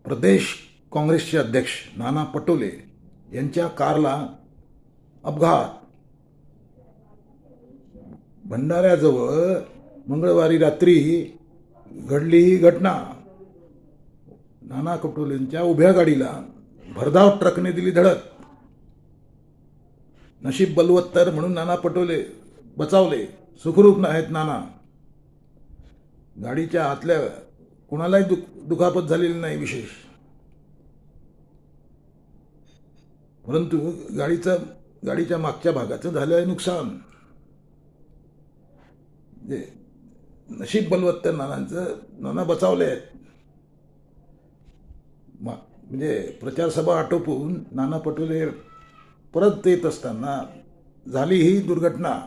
प्रदेश काँग्रेसचे अध्यक्ष नाना पटोले यांच्या कारला अपघात. भंडाऱ्याजवळ मंगळवारी रात्री घडली ही घटना. नाना पटोलेंच्या उभ्या गाडीला भरधाव ट्रकने दिली धडक. नशीब बलवत्तर म्हणून नाना पटोले बचावले, सुखरूप आहेत नाना. गाडीच्या आतल्या कुणालाही दुखापत झालेली नाही विशेष, परंतु गाडीच्या मागच्या भागाचं झालं आहे नुकसान. नशीब बलवत्तर नाना बचावले आहेत. म्हणजे प्रचारसभा आटोपून नाना पटोले परत येत असताना झाली ही दुर्घटना.